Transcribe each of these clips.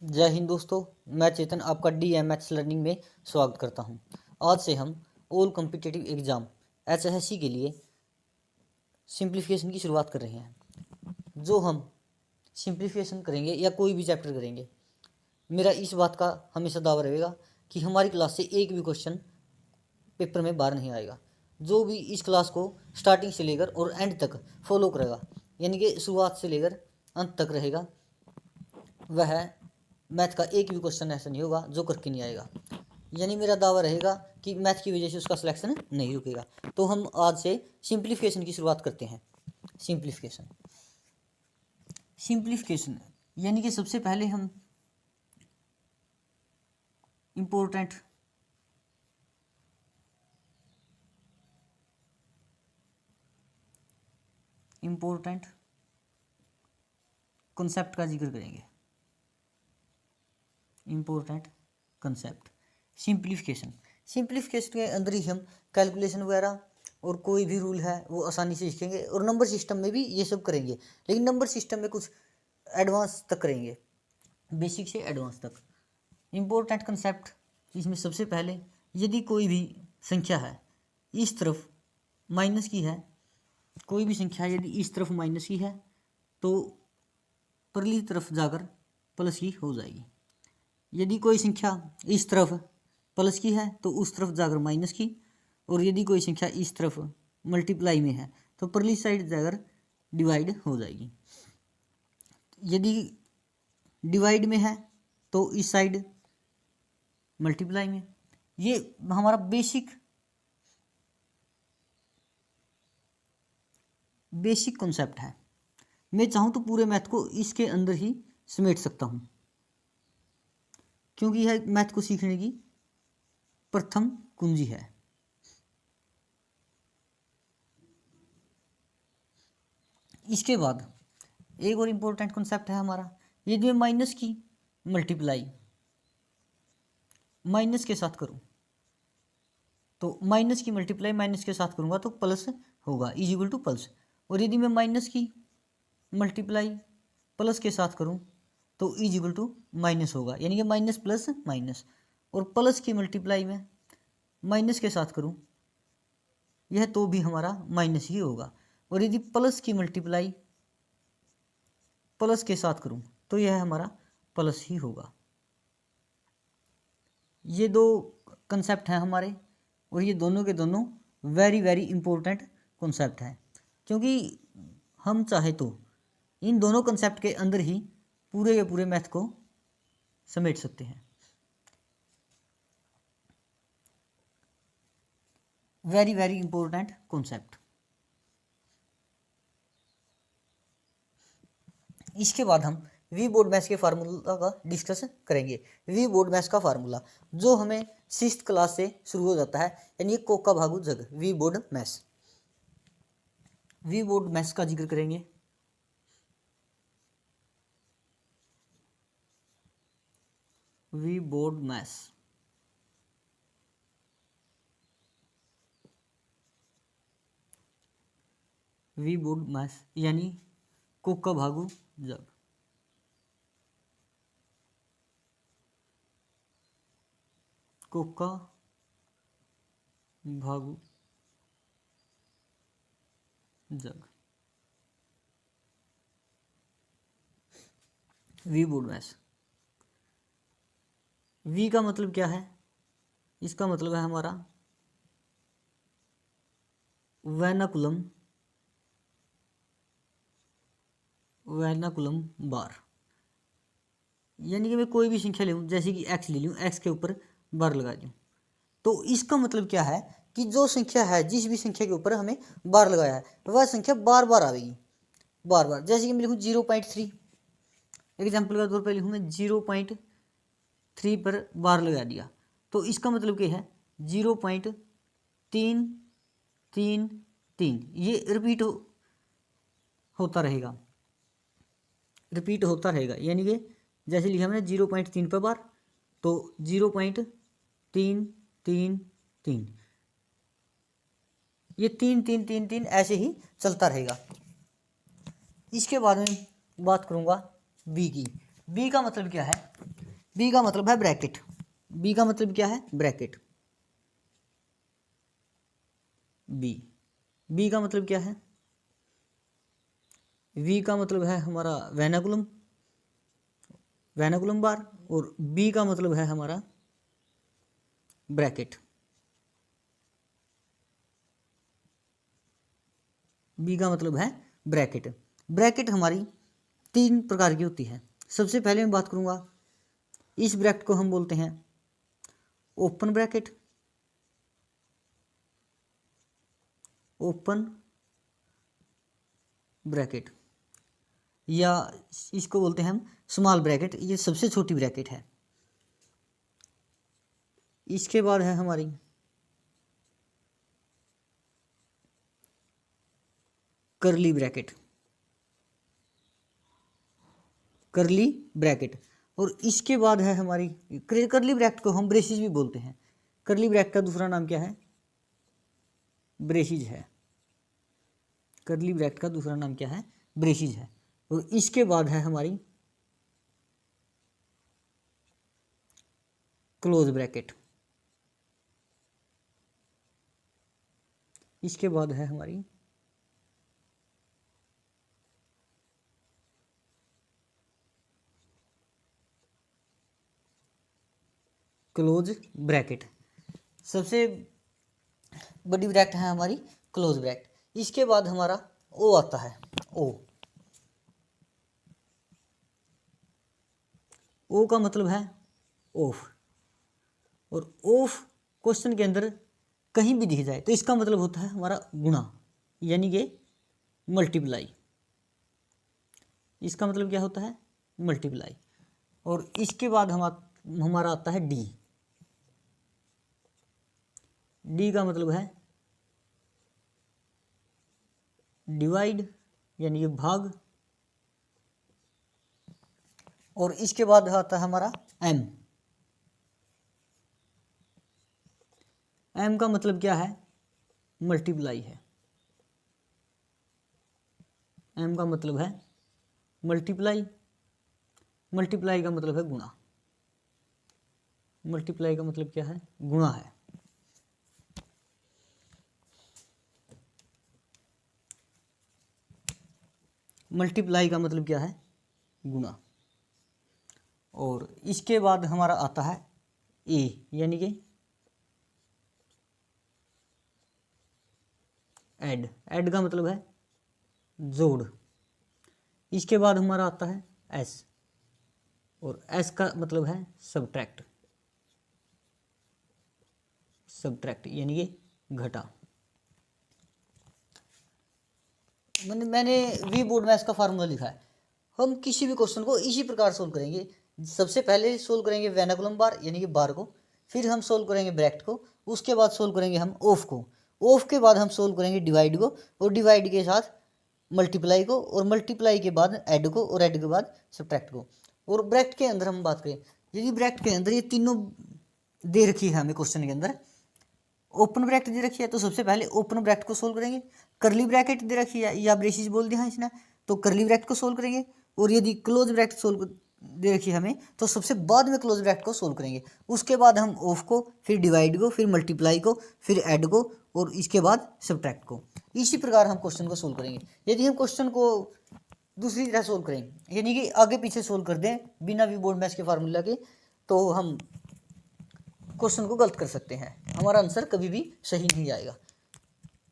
जय हिंद दोस्तों, मैं चेतन आपका DMH लर्निंग में स्वागत करता हूं। आज से हम ऑल कॉम्पिटिटिव एग्ज़ाम HSC के लिए सिंप्लीफिकेशन की शुरुआत कर रहे हैं। जो हम सिंप्लीफिकेशन करेंगे या कोई भी चैप्टर करेंगे, मेरा इस बात का हमेशा दावा रहेगा कि हमारी क्लास से एक भी क्वेश्चन पेपर में बाहर नहीं आएगा। जो भी इस क्लास को स्टार्टिंग से लेकर और एंड तक फॉलो करेगा, यानी कि शुरुआत से लेकर अंत तक रहेगा, वह मैथ का एक भी क्वेश्चन ऐसा नहीं होगा जो करके नहीं आएगा। यानी मेरा दावा रहेगा कि मैथ की वजह से उसका सिलेक्शन नहीं रुकेगा। तो हम आज से सिंप्लीफिकेशन की शुरुआत करते हैं। सिंप्लीफिकेशन यानी कि सबसे पहले हम इम्पोर्टेंट कॉन्सेप्ट का जिक्र करेंगे। इम्पोर्टेंट कंसेप्ट सिंप्लीफिकेशन के अंदर ही हम कैलकुलेशन वगैरह और कोई भी रूल है वो आसानी से सीखेंगे, और नंबर सिस्टम में भी ये सब करेंगे। लेकिन नंबर सिस्टम में कुछ एडवांस तक करेंगे, बेसिक से एडवांस तक। इम्पोर्टेंट कंसेप्ट इसमें सबसे पहले, यदि कोई भी संख्या है इस तरफ माइनस की है, कोई भी संख्या यदि इस तरफ माइनस की है तो परली तरफ जाकर प्लस की हो जाएगी। यदि कोई संख्या इस तरफ प्लस की है तो उस तरफ जाकर माइनस की, और यदि कोई संख्या इस तरफ मल्टीप्लाई में है तो परली साइड जाकर डिवाइड हो जाएगी। यदि डिवाइड में है तो इस साइड मल्टीप्लाई में। ये हमारा बेसिक कॉन्सेप्ट है। मैं चाहूँ तो पूरे मैथ को इसके अंदर ही समेट सकता हूँ, क्योंकि यह मैथ को सीखने की प्रथम कुंजी है। इसके बाद एक और इम्पोर्टेंट कॉन्सेप्ट है हमारा, यदि मैं माइनस की मल्टीप्लाई माइनस के साथ करूं तो माइनस की मल्टीप्लाई माइनस के साथ करूंगा तो प्लस होगा, इज इक्वल टू प्लस। और यदि मैं माइनस की मल्टीप्लाई प्लस के साथ करूं तो इज इक्वल टू माइनस होगा, यानी कि माइनस प्लस माइनस। और प्लस की मल्टीप्लाई में माइनस के साथ करूं यह तो भी हमारा माइनस ही होगा। और यदि प्लस की मल्टीप्लाई प्लस के साथ करूं तो यह हमारा प्लस ही होगा। ये दो कंसेप्ट हैं हमारे, और ये दोनों के दोनों वेरी वेरी इंपॉर्टेंट कॉन्सेप्ट हैं, क्योंकि हम चाहे तो इन दोनों कंसेप्ट के अंदर ही पूरे के पूरे मैथ को समेट सकते हैं। Very very important concept. इसके बाद हम वी बोर्ड मैथ्स के फार्मूला का डिस्कस करेंगे। वी बोर्ड मैथ्स का फार्मूला जो हमें 6th क्लास से शुरू हो जाता है, यानी कोका भागु जग। वी बोर्ड मैथ्स का जिक्र करेंगे। वी बोर्ड मैथ्स यानी कोका भागु जग। कोका भागु जग वी बोर्ड मैथ्स। वी का मतलब क्या है? इसका मतलब है हमारा वर्नाकुलम बार। यानी कि मैं कोई भी संख्या ले लूँ, जैसे कि x ले लूँ, x के ऊपर बार लगा दूँ, तो इसका मतलब क्या है कि जो संख्या है, जिस भी संख्या के ऊपर हमें बार लगाया है, वह संख्या बार बार आएगी, बार बार। जैसे कि मैं लिखूँ 0.3, एग्जाम्पल का तौर पर लिखूँ मैं 0.3 पर बार लगा दिया, तो इसका मतलब क्या है 0.333, ये रिपीट होता रहेगा, यानी कि जैसे लिखा मैंने 0.3 पर बार, तो 0.333, ये 3 ऐसे ही चलता रहेगा। इसके बाद में बात करूंगा बी की। बी का मतलब क्या है? बी का मतलब है ब्रैकेट। बी का मतलब क्या है? ब्रैकेट। बी। बी का मतलब क्या है? वी का मतलब है हमारा वेनाकुलम, वेनाकुलम बार, और बी का मतलब है हमारा ब्रैकेट। बी का मतलब है ब्रैकेट। ब्रैकेट हमारी तीन प्रकार की होती है। सबसे पहले मैं बात करूंगा, इस ब्रैकेट को हम बोलते हैं ओपन ब्रैकेट, ओपन ब्रैकेट, या इसको बोलते हैं हम स्मॉल ब्रैकेट, ये सबसे छोटी ब्रैकेट है। इसके बाद है हमारी करली ब्रैकेट, करली ब्रैकेट, और इसके बाद है हमारी करली ब्रैकेट को हम ब्रेसिज भी बोलते हैं। करली ब्रैकेट का दूसरा नाम क्या है? ब्रेसिज है। करली ब्रैकेट का दूसरा नाम क्या है? ब्रेसिज है। और इसके बाद है हमारी क्लोज ब्रैकेट। इसके बाद है हमारी क्लोज ब्रैकेट। सबसे बड़ी ब्रैकेट है हमारी क्लोज ब्रैकेट। इसके बाद हमारा ओ आता है। ओ का मतलब है ऑफ, और ऑफ क्वेश्चन के अंदर कहीं भी दिख जाए तो इसका मतलब होता है हमारा गुणा, यानी कि मल्टीप्लाई। इसका मतलब क्या होता है? मल्टीप्लाई। और इसके बाद हमारा आता है डी। डी का मतलब है डिवाइड, यानी कि भाग। और इसके बाद आता है हमारा एम। एम का मतलब क्या है? मल्टीप्लाई है। एम का मतलब है मल्टीप्लाई। मल्टीप्लाई का मतलब है गुणा। मल्टीप्लाई का मतलब क्या है? गुणा है। मल्टीप्लाई का मतलब क्या है? गुणा। और इसके बाद हमारा आता है ए, यानी कि ऐड। ऐड का मतलब है जोड़। इसके बाद हमारा आता है एस, और एस का मतलब है सबट्रैक्ट। सबट्रैक्ट यानी कि घटा। मैंने वी बोर्ड में इसका फार्मूला लिखा है। हम किसी भी क्वेश्चन को इसी प्रकार सोल्व करेंगे। सबसे पहले सोल्व करेंगे वेनाकुलम बार यानी कि बार को, फिर हम सोल्व करेंगे ब्रैकेट को, उसके बाद सोल्व करेंगे हम ऑफ को, ऑफ के बाद हम सोल्व करेंगे डिवाइड को, और डिवाइड के साथ मल्टीप्लाई को, और मल्टीप्लाई के बाद ऐड को, और ऐड के बाद सब्ट्रैक्ट को। और ब्रैकेट के अंदर हम बात करें, यदि ब्रैकेट के अंदर ये तीनों दे रखी है हमें क्वेश्चन के अंदर, ओपन ब्रैकेट दे रखी है तो सबसे पहले ओपन ब्रैकेट को सोल्व करेंगे। करली ब्रैकेट दे रखी है या ब्रेसिस बोल दिया है इसने, तो करली ब्रैकेट को सोल्व करेंगे। और यदि क्लोज ब्रैकेट सोल्व दे रखी है हमें तो सबसे बाद में क्लोज ब्रैकेट को सोल्व करेंगे। उसके बाद हम ऑफ को, फिर डिवाइड को, फिर मल्टीप्लाई को, फिर ऐड को, और इसके बाद सब्ट्रैक्ट को। इसी प्रकार हम क्वेश्चन को सोल्व करेंगे। यदि हम क्वेश्चन को दूसरी तरह सोल्व करें, यानी कि आगे पीछे सोल्व कर दें बिना वी बोर्ड मैथ्स के फार्मूला के, तो हम क्वेश्चन को गलत कर सकते हैं, हमारा आंसर कभी भी सही नहीं आएगा।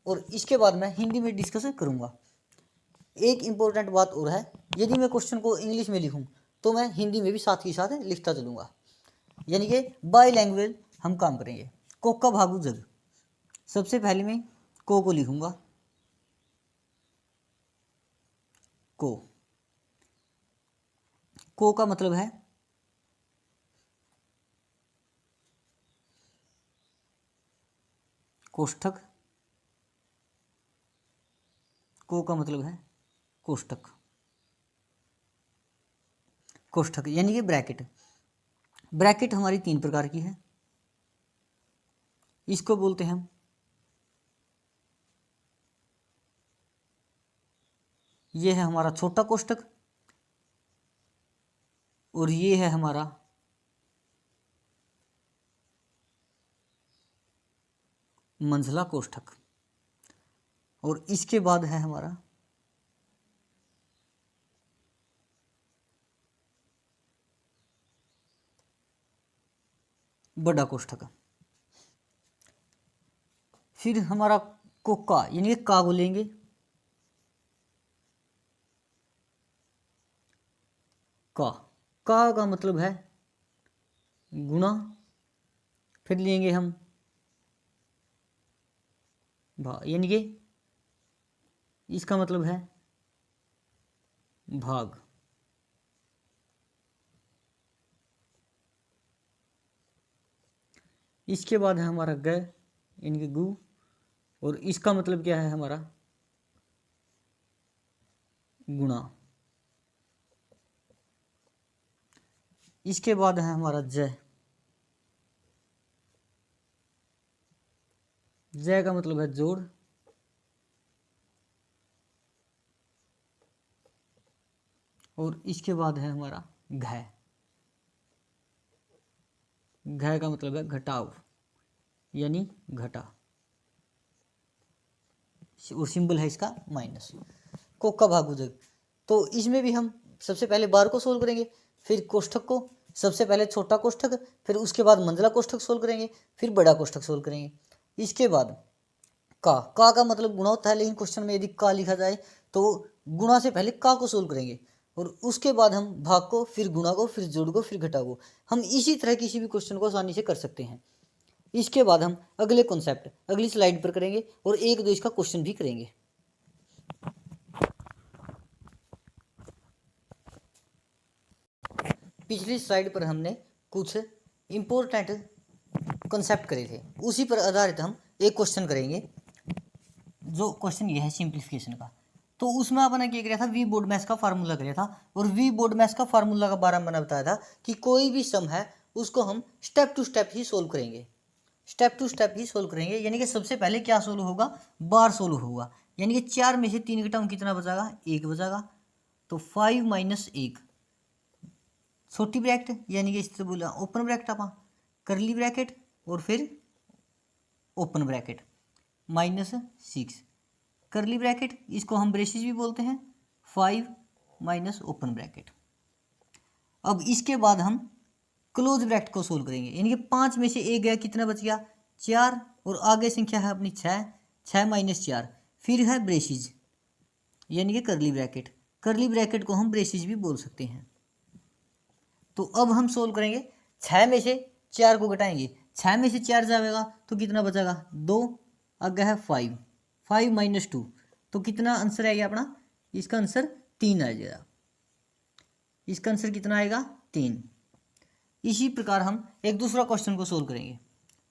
और इसके बाद मैं हिंदी में डिस्कस करूंगा। एक इम्पोर्टेंट बात और है, यदि मैं क्वेश्चन को इंग्लिश में लिखूं तो मैं हिंदी में भी साथ ही साथ लिखता चलूंगा, यानी कि बाय लैंग्वेज हम काम करेंगे। कोका भागू जग, सबसे पहले मैं को लिखूंगा, को का मतलब है कोष्ठक। को का मतलब है कोष्ठक, कोष्ठक यानी कि ब्रैकेट। ब्रैकेट हमारी तीन प्रकार की है। इसको बोलते हैं हम, ये है हमारा छोटा कोष्ठक, और ये है हमारा मंझला कोष्ठक, और इसके बाद है हमारा बड़ा कोष्ठक। फिर हमारा कोका यानी कि का को लेंगे, का मतलब है गुणा, फिर लेंगे हम यानी कि इसका मतलब है भाग। इसके बाद है हमारा ग यानी कि गु, और इसका मतलब क्या है हमारा गुणा। इसके बाद है हमारा जय, जय का मतलब है जोड़, और इसके बाद है हमारा घय, घय का मतलब है घटाव यानी घटा, और सिंबल है इसका माइनस। कोका भाग गुजर, तो इसमें भी हम सबसे पहले बार को सोल्व करेंगे, फिर कोष्ठक को, सबसे पहले छोटा कोष्ठक, फिर उसके बाद मंझला कोष्ठक सोल्व करेंगे, फिर बड़ा कोष्ठक सोल्व करेंगे। इसके बाद का मतलब गुणा होता है, लेकिन क्वेश्चन में यदि का लिखा जाए तो गुणा से पहले का को सोल्व करेंगे, और उसके बाद हम भाग को, फिर गुणा को, फिर जोड़ को, फिर घटा को। हम इसी तरह किसी भी क्वेश्चन को आसानी से कर सकते हैं। इसके बाद हम अगले कॉन्सेप्ट अगली स्लाइड पर करेंगे, और एक दो इसका क्वेश्चन भी करेंगे। पिछली स्लाइड पर हमने कुछ इम्पोर्टेंट कॉन्सेप्ट करे थे, उसी पर आधारित हम एक क्वेश्चन करेंगे। जो क्वेश्चन ये है सिंप्लीफिकेशन का, तो उसमें आपने क्या किया था, वी बोर्ड मैथ्स का फार्मूला किया था, और वी बोर्ड मैथ्स का फार्मूला का बारे में मैंने बताया था कि कोई भी सम है उसको हम स्टेप टू स्टेप ही सोल्व करेंगे, स्टेप टू स्टेप ही सोल्व करेंगे। यानी कि सबसे पहले क्या सोल्व होगा, बार सोल्व होगा, यानी कि 4 में से 3 घटाऊं कितना बचागा, 1 बचागा। तो 5 माइनस 1, छोटी ब्रैकेट यानी कि इस तरह बोला ओपन ब्रैकेट आप, करली ब्रैकेट और फिर ओपन ब्रैकेट, माइनस 6 करली ब्रैकेट, इसको हम ब्रेसेस भी बोलते हैं, 5 माइनस ओपन ब्रैकेट। अब इसके बाद हम क्लोज ब्रैकेट को सोल्व करेंगे, यानी कि 5 में से 1 गया, कितना बच गया 4, और आगे संख्या है अपनी 6, 6 माइनस 4, फिर है ब्रेसेस यानी कि करली ब्रैकेट, करली ब्रैकेट को हम ब्रेसेस भी बोल सकते हैं। तो अब हम सोल्व करेंगे, 6 में से 4 को घटाएंगे, 6 में से 4 जाएगा तो कितना बचेगा 2, आगे है 5, 5 माइनस 2, तो कितना आंसर आएगा अपना, इसका आंसर 3 आ जाएगा, इसका आंसर कितना आएगा 3। इसी प्रकार हम एक दूसरा क्वेश्चन को सोल्व करेंगे।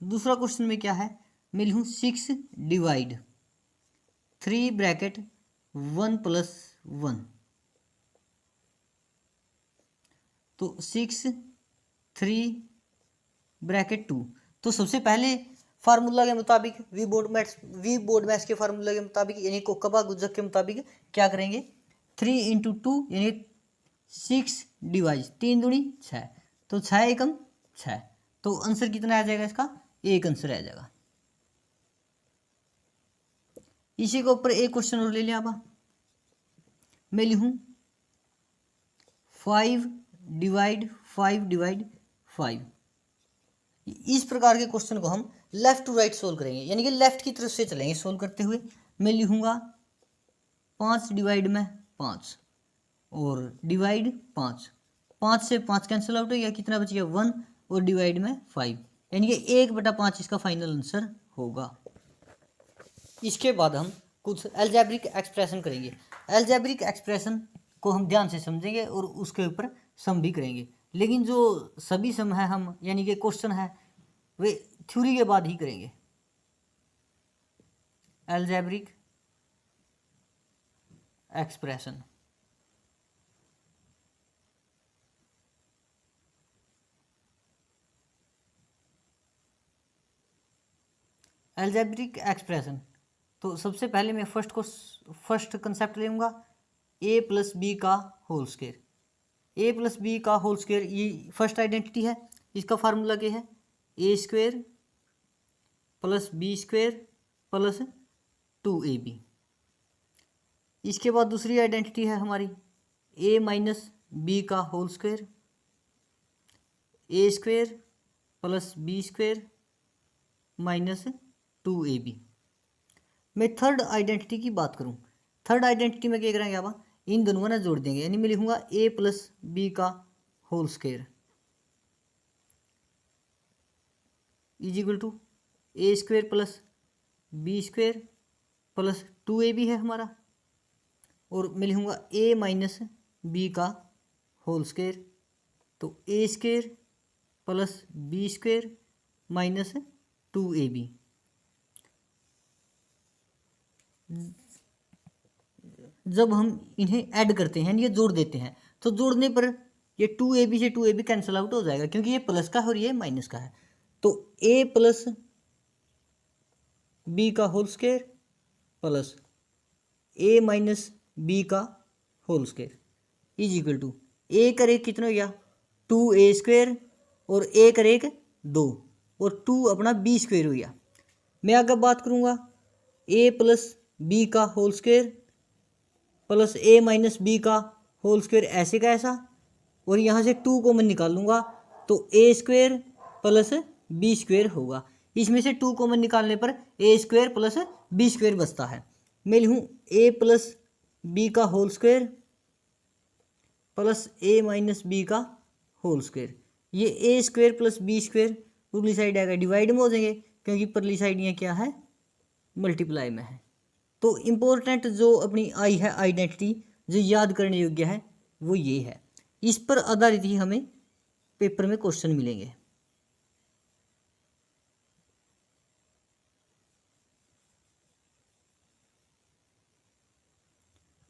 दूसरा क्वेश्चन में क्या है, मैं लिखूँ 6 डिवाइड 3 ब्रैकेट 1 प्लस 1, तो 6 3 ब्रैकेट 2। तो सबसे पहले फार्मूला के मुताबिक वी बोर्ड मैथ्स के फार्मूला के मुताबिक यानी कोकबा गुजक के मुताबिक क्या करेंगे, 3 इंटू 2 यानी 6 डिवाइड 3 दूनी 6, तो 6 एकम 6, तो आंसर कितना आ जाएगा इसका, एक आंसर आ जाएगा। इसी के ऊपर एक क्वेश्चन और ले लिया आप, मैं लिखूं 5 डिवाइड 5। इस प्रकार के क्वेश्चन को हम लेफ्ट टू राइट सोल्व करेंगे, यानी कि लेफ्ट की तरफ से चलेंगे सोल्व करते हुए। मैं लिखूंगा 5 डिवाइड में 5 और डिवाइड 5, 5 से 5 कैंसिल आउट हो गया, कितना बच गया 1, और डिवाइड में 5, यानी कि 1/5 इसका फाइनल आंसर होगा। इसके बाद हम कुछ अलजेब्रिक एक्सप्रेशन करेंगे। अलजेब्रिक एक्सप्रेशन को हम ध्यान से समझेंगे और उसके ऊपर सम भी करेंगे, लेकिन जो सभी सम है हम यानी कि क्वेश्चन है वे थ्योरी के बाद ही करेंगे। अलजेब्रिक एक्सप्रेशन, अलजेब्रिक एक्सप्रेशन, तो सबसे पहले मैं फर्स्ट कंसेप्ट लूँगा a प्लस बी का whole square. a plus B का होल स्क्वायर ये फर्स्ट आइडेंटिटी है, इसका फार्मूला क्या है, a square plus b square plus 2ab। इसके बाद दूसरी आइडेंटिटी है हमारी a माइनस बी का whole square, a square plus b square minus 2ab। मैं थर्ड आइडेंटिटी की बात करूं, थर्ड आइडेंटिटी में क्या करेंगे आप, इन दोनों को ना जोड़ देंगे, यानी मैं लिखूंगा a प्लस बी का whole square is equal to a square plus b square plus 2ab है हमारा, और मैं लिखूंगा a माइनस बी का होल स्क्वेयर, तो a square plus b square minus 2ab। जब हम इन्हें ऐड करते हैं, ये जोड़ देते हैं, तो जोड़ने पर ये 2ab से 2ab कैंसिल आउट हो जाएगा, क्योंकि ये प्लस का है और ये माइनस का है। तो a प्लस बी का whole square plus a minus B का whole square is equal to a कर एक कितना हो गया 2a स्क्वायर और a कर एक 2 और 2 अपना b स्क्वायर हो गया। मैं आगे बात करूँगा a प्लस बी का whole square plus a minus B का होल स्क्वायर ऐसे का ऐसा, और यहाँ से 2 कॉमन निकाल लूँगा तो a square plus B square होगा। इसमें से 2 कॉमन निकालने पर a square plus B square बचता है। मैं लिखूँ a प्लस बी का whole square plus a minus B का होल स्क्वायर। ये a square plus B square ऊपरली साइड आएगा डिवाइड में हो जाएंगे, क्योंकि परली साइड ये क्या है मल्टीप्लाई में है। तो इम्पोर्टेंट जो अपनी आई है आइडेंटिटी जो याद करने योग्य है वो ये है, इस पर आधारित ही हमें पेपर में क्वेश्चन मिलेंगे।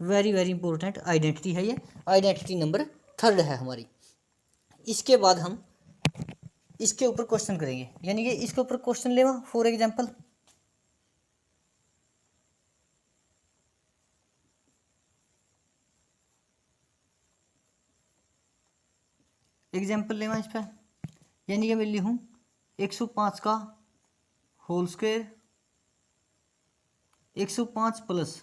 वेरी वेरी इंपॉर्टेंट आइडेंटिटी है ये, आइडेंटिटी नंबर 3 है हमारी। इसके बाद हम इसके ऊपर क्वेश्चन करेंगे, यानी कि इसके ऊपर क्वेश्चन लेवा। फॉर एग्जांपल लेवा इस पर, यानी कि मैं लिखूँ 105 का होल स्क्वायर 105 प्लस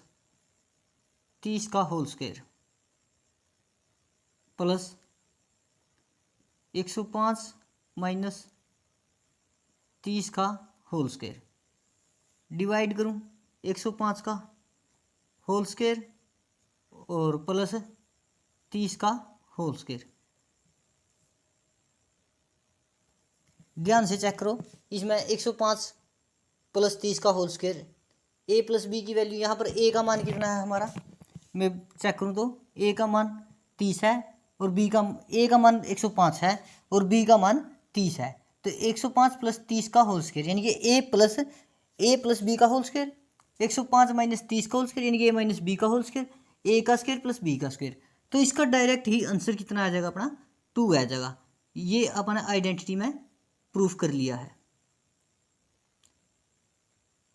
30 का होल स्क्वायर प्लस 105 माइनस 30 का होल स्क्वायर डिवाइड करूँ 105 का होल स्क्वायर और प्लस 30 का होल स्क्वायर। ध्यान से चेक करो, इसमें 105 प्लस 30 का whole square, a plus B की वैल्यू, यहाँ पर a का मान कितना है हमारा, मैं चेक करूँ तो a का मान 30 है और b का a का मान 105 है और b का मान 30 है। तो 105 प्लस 30 का होल स्क्वायर यानी कि a प्लस b का होल स्क्वायर, 105 माइनस 30 का होल स्क्वायर यानी कि a माइनस b का होल स्क्वायर, a का स्क्वायर प्लस b का स्क्वायर। तो इसका डायरेक्ट ही आंसर कितना आ जाएगा अपना 2 आ जाएगा। ये अपना आइडेंटिटी में प्रूफ कर लिया है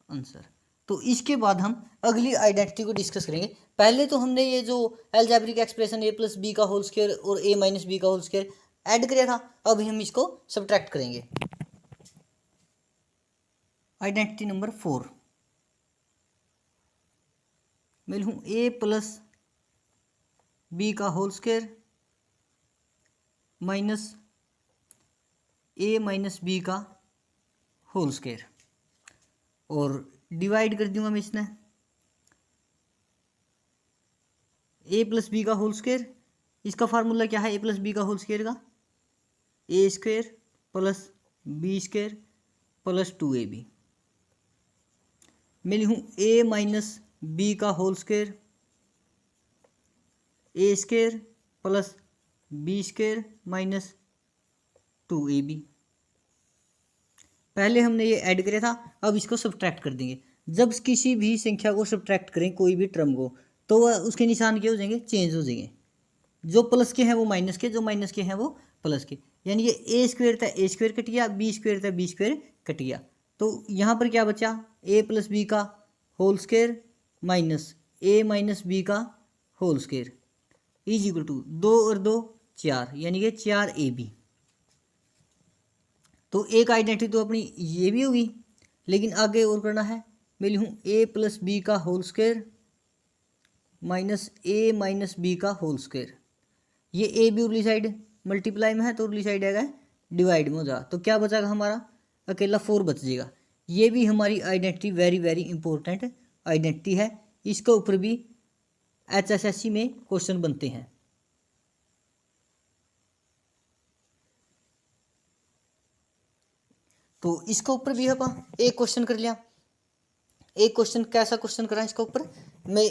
आंसर। तो इसके बाद हम अगली आइडेंटिटी को डिस्कस करेंगे। पहले तो हमने ये जो algebraic expression a plus B का होल स्क्वायर और a माइनस बी का होल स्क्वायर ऐड किया था, अब हम इसको सब्ट्रैक्ट करेंगे। आइडेंटिटी नंबर 4 मैं लिखूँ a प्लस बी का whole square minus a minus B का होल स्क्वायर और डिवाइड कर दूंगा मैं इसने a प्लस बी का होल स्क्वायर। इसका फार्मूला क्या है a प्लस बी का होल स्क्वायर का, a square plus B square plus 2ab। मैं लिखूँ a माइनस बी का whole square, a square plus B square minus 2ab। पहले हमने ये ऐड किया था, अब इसको सब्ट्रैक्ट कर देंगे। जब किसी भी संख्या को सब्ट्रैक्ट करें कोई भी टर्म को, तो वह उसके निशान क्या हो जाएंगे, चेंज हो जाएंगे। जो प्लस के हैं वो माइनस के, जो माइनस के हैं वो प्लस के। यानी कि a स्क्वायर था a स्क्वायर कट गया, b स्क्वायर था b स्क्वायर कट गया। तो यहाँ पर क्या बचा a प्लस बी का whole square minus a minus B का whole square is equal to 2 और 2 4 यानी कि 4ab। तो एक आइडेंटिटी तो अपनी ये भी होगी, लेकिन आगे और करना है। मैं लिखूँ ए प्लस बी का होल स्क्वायर माइनस ए माइनस बी का होल स्क्वायर। ये ए भी उरली साइड मल्टीप्लाई में है तो उरली साइड आएगा डिवाइड में हो जा, तो क्या बचागा हमारा अकेला 4 बच जाएगा। ये भी हमारी identity very very important identity है। इसके ऊपर भी HSSC में क्वेश्चन बनते हैं। तो इसके ऊपर भी अपन एक क्वेश्चन कर लिया। एक क्वेश्चन कैसा क्वेश्चन करा इसके ऊपर मैं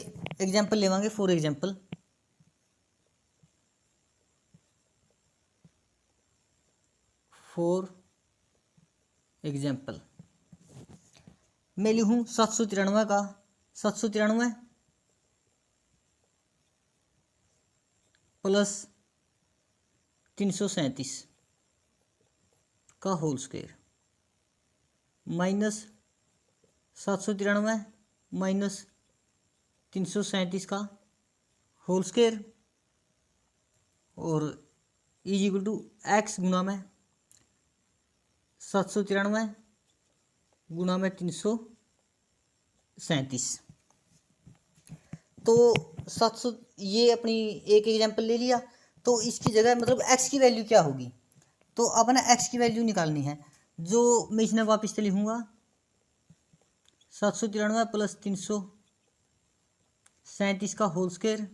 एग्जांपल लेवांगे। फॉर एग्जांपल मैं लिखूँ 793 का 793 प्लस 337 का होल स्क्वायर माइनस 793 माइनस 337 का होल स्क्वायर और इज इक्वल टू एक्स गुणा में 793 गुणा में 337। तो 700 ये अपनी एक एग्जांपल ले लिया। तो इसकी जगह मतलब x की वैल्यू क्या होगी, तो अपने x की वैल्यू निकालनी है। जो मैं इसने वापस से लिखूँगा 793 प्लस 337 का होल स्क्वायर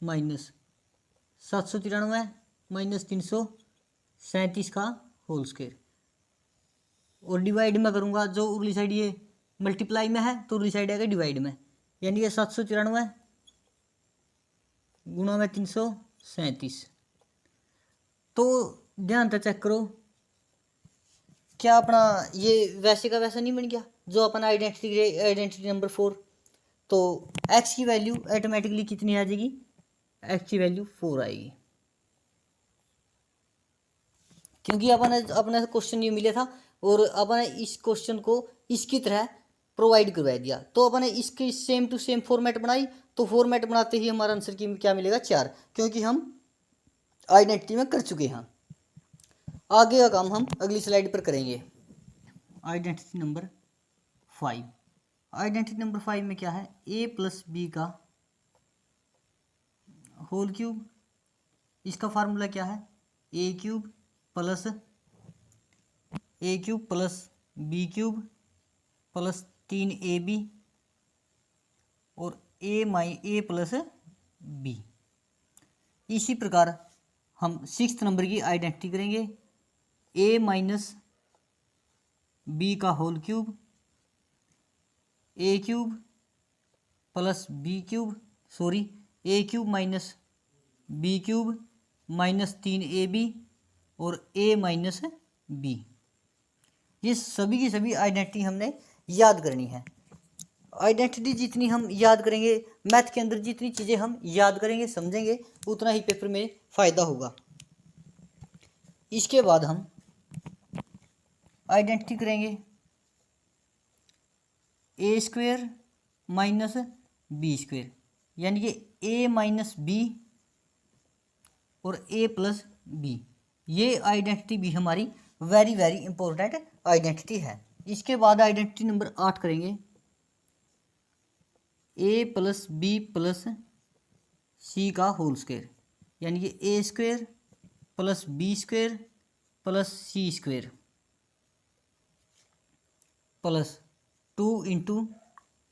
माइनस 793 माइनस 337 का होल स्क्वायर और डिवाइड में करूँगा। जो उरली साइड ये मल्टीप्लाई में है तो उरली साइड आएगा डिवाइड में, यानी कि 793 गुणा में 337। तो ध्यान से चेक करो क्या अपना ये वैसे का वैसा नहीं बन गया जो अपना आइडेंटिटी नंबर 4। तो x की वैल्यू ऑटोमेटिकली कितनी आ जाएगी, x की वैल्यू 4 आएगी, क्योंकि अपने क्वेश्चन ये मिले था और अपने इस क्वेश्चन को इसकी तरह प्रोवाइड करवा दिया। तो अपने इसकी सेम टू सेम फॉर्मेट बनाई। तो फॉर्मेट बनाते ही हमारा आंसर की क्या मिलेगा 4, क्योंकि हम आइडेंटिटी में कर चुके हैं। आगे का काम हम अगली स्लाइड पर करेंगे। Identity number 5। आइडेंटिटी नंबर 5 में क्या है, a प्लस बी का होल क्यूब। इसका फार्मूला क्या है, a cube plus B cube plus 3ab और ए प्लस बी। इसी प्रकार हम 6th नंबर की आइडेंटिटी करेंगे, a माइनस बी का whole cube, a cube plus B cube a cube minus b cube minus 3ab और a माइनस बी। ये सभी की सभी आइडेंटिटी हमने याद करनी है। आइडेंटिटी जितनी हम याद करेंगे, मैथ के अंदर जितनी चीज़ें हम याद करेंगे समझेंगे, उतना ही पेपर में फ़ायदा होगा। इसके बाद हम आइडेंटिटी करेंगे ए स्क्वेयर माइनस बी स्क्वेयर, यानी कि ए माइनस बी और ए प्लस बी। ये आइडेंटिटी भी हमारी वेरी वेरी इंपॉर्टेंट आइडेंटिटी है। इसके बाद आइडेंटिटी नंबर 8 करेंगे, a plus b plus c का होल स्क्वायर, यानी कि a square plus b square plus c square plus 2 into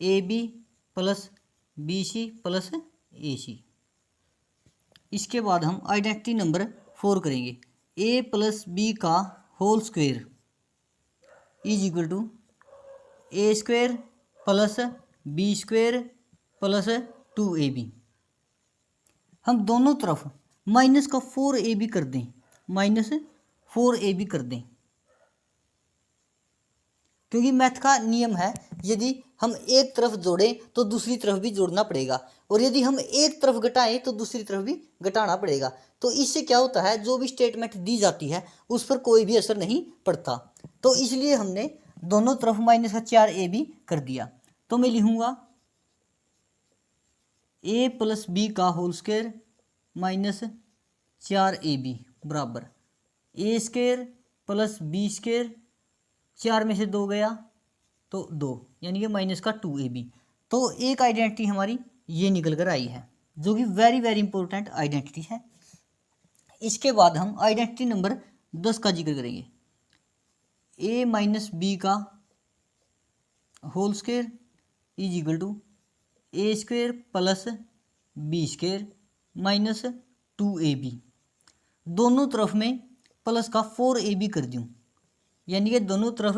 a b plus b c plus a c. इसके बाद हम आइडेंटिटी नंबर 4 करेंगे, ए प्लस बी का whole square is equal to A square plus B square plus 2ab। हम दोनों तरफ minus का 4ab कर दें, माइनस 4ab कर दें, क्योंकि मैथ का नियम है यदि हम एक तरफ जोड़ें तो दूसरी तरफ भी जोड़ना पड़ेगा, और यदि हम एक तरफ घटाएं तो दूसरी तरफ भी घटाना पड़ेगा। तो इससे क्या होता है, जो भी स्टेटमेंट दी जाती है उस पर कोई भी असर नहीं पड़ता। तो इसलिए हमने दोनों तरफ माइनस का 4ab कर दिया। तो मैं लिखूंगा ए प्लस बी का होल स्क्वायर माइनस 4ab बराबर ए स्क्वायर प्लस बी स्क्वायर, 4 में से 2 गया तो 2, यानी कि माइनस का 2ab। तो एक आइडेंटिटी हमारी ये निकल कर आई है, जो कि वेरी वेरी इंपॉर्टेंट आइडेंटिटी है। इसके बाद हम आइडेंटिटी नंबर 10 का जिक्र करेंगे। a माइनस बी का whole square is equal to A square plus B square minus 2ab। दोनों तरफ में प्लस का 4ab कर दूँ, यानी कि दोनों तरफ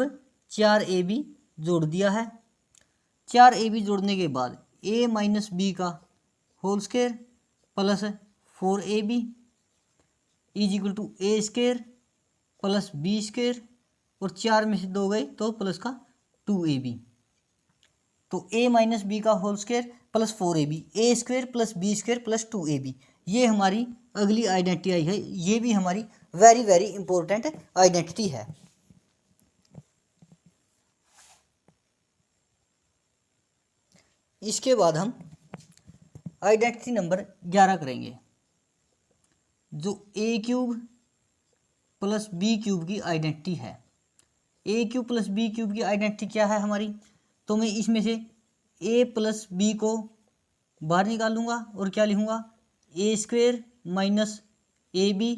4ab जोड़ दिया है। 4ab जोड़ने के बाद a माइनस बी का whole square plus 4ab is equal to A square plus B square, और 4 में से 2 गए तो प्लस का 2ab। तो a माइनस बी का whole square plus 4ab, a square plus B square plus 2ab, ये हमारी अगली आइडेंटिटी आई है। ये भी हमारी वेरी वेरी इंपॉर्टेंट आइडेंटिटी है। इसके बाद हम आइडेंटिटी नंबर 11 करेंगे, जो ए क्यूब प्लस बी क्यूब की आइडेंटिटी है। A cube plus B cube की आइडेंटिटी क्या है हमारी? तो मैं इसमें से ए प्लस बी को बाहर निकालूंगा और क्या लिखूंगा? A square minus a b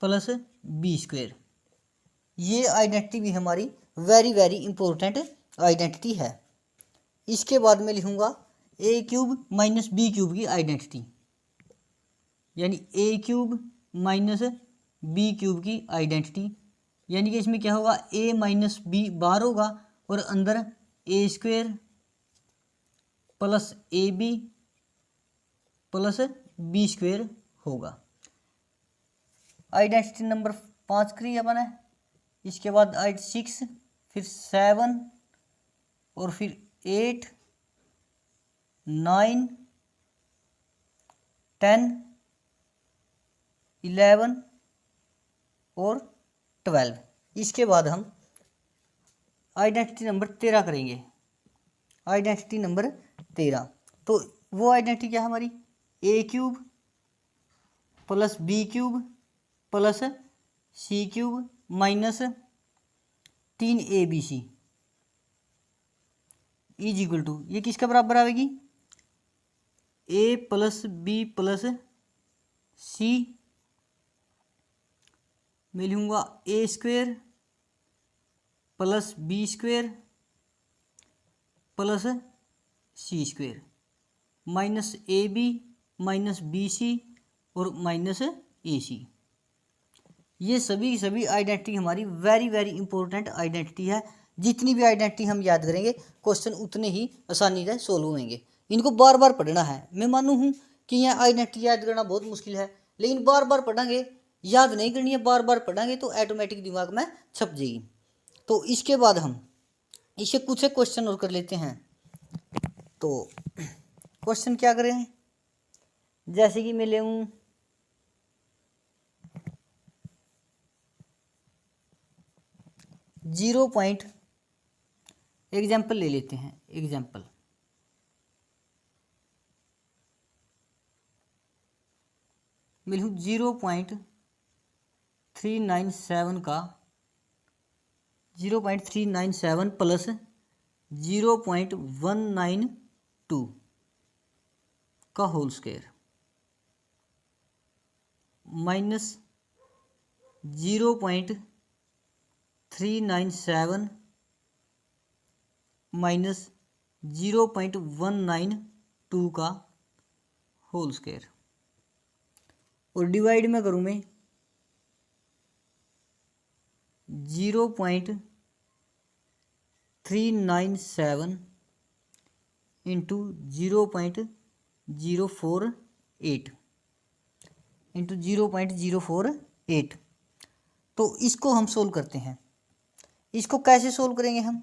plus B square. ये आइडेंटिटी भी हमारी वेरी वेरी इंपॉर्टेंट आइडेंटिटी है। इसके बाद में लिखूंगा ए क्यूब माइनस बी क्यूब की आइडेंटिटी, यानी ए क्यूब माइनस बी क्यूब की आइडेंटिटी, यानी कि इसमें क्या होगा? ए माइनस बी बाहर होगा और अंदर a square plus a b plus B square होगा। आइडेंटिटी नंबर 5 करी अपन है। इसके बाद 6, फिर 7 और फिर 8, 9, 10, 11 और 12। इसके बाद हम आइडेंटिटी नंबर 13 करेंगे। आइडेंटिटी नंबर 13, तो वो आइडेंटिटी क्या है हमारी? A cube plus B cube plus c cube minus 3abc is equal to, ये किसके बराबर आएगी? A plus b plus c मैं लूँगा a square plus B square plus c square minus a b minus b c और minus ए सी। ये सभी identity हमारी वेरी वेरी इंपॉर्टेंट आइडेंटिटी है। जितनी भी आइडेंटिटी हम याद करेंगे, क्वेश्चन उतने ही आसानी से सोल्व होंगे। इनको बार बार पढ़ना है। मैं मानू हूँ कि यह आइडेंटिटी याद करना बहुत मुश्किल है, लेकिन बार बार पढ़ेंगे, याद नहीं करनी है, बार बार पढ़ेंगे तो ऑटोमेटिक दिमाग में छप जाएगी। तो इसके बाद हम इसे कुछ एक क्वेश्चन और कर लेते हैं। तो क्वेश्चन क्या करें? जैसे कि मैं ले 0 पॉइंट एग्जाम्पल ले लेते हैं। एग्जाम्पल मैं लिखूँ 0.397 का 0.397 प्लस 0.192 का होल स्क्वायर माइनस 0.397 माइनस 0.192 का होल स्क्वायर, और डिवाइड में करूँ मैं 0.397 इंटू 0.048 इंटू 0.048। तो इसको हम सोल्व करते हैं। इसको कैसे सोल्व करेंगे हम?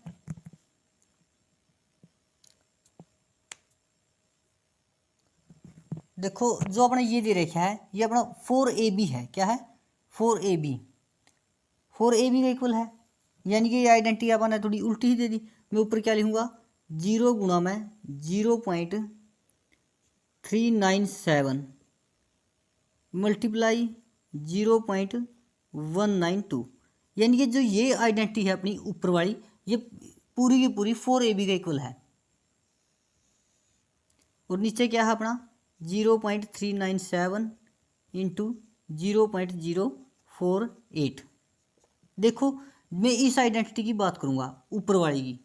देखो, जो अपना ये दे रखा है, ये अपना 4ab है। क्या है? 4ab। 4ab का इक्वल है, यानी कि ये आइडेंटिटी अपन ने थोड़ी उल्टी ही दे दी। मैं ऊपर क्या लिखूंगा? 0 गुणा में 0.397 मल्टीप्लाई 0.192, यानी कि जो ये आइडेंटिटी है अपनी ऊपर वाली, ये पूरी की पूरी 4ab का इक्वल है। और नीचे क्या है अपना 0.397 इंटू 0.048। देखो मैं इस आइडेंटिटी की बात करूंगा, ऊपर वाली की,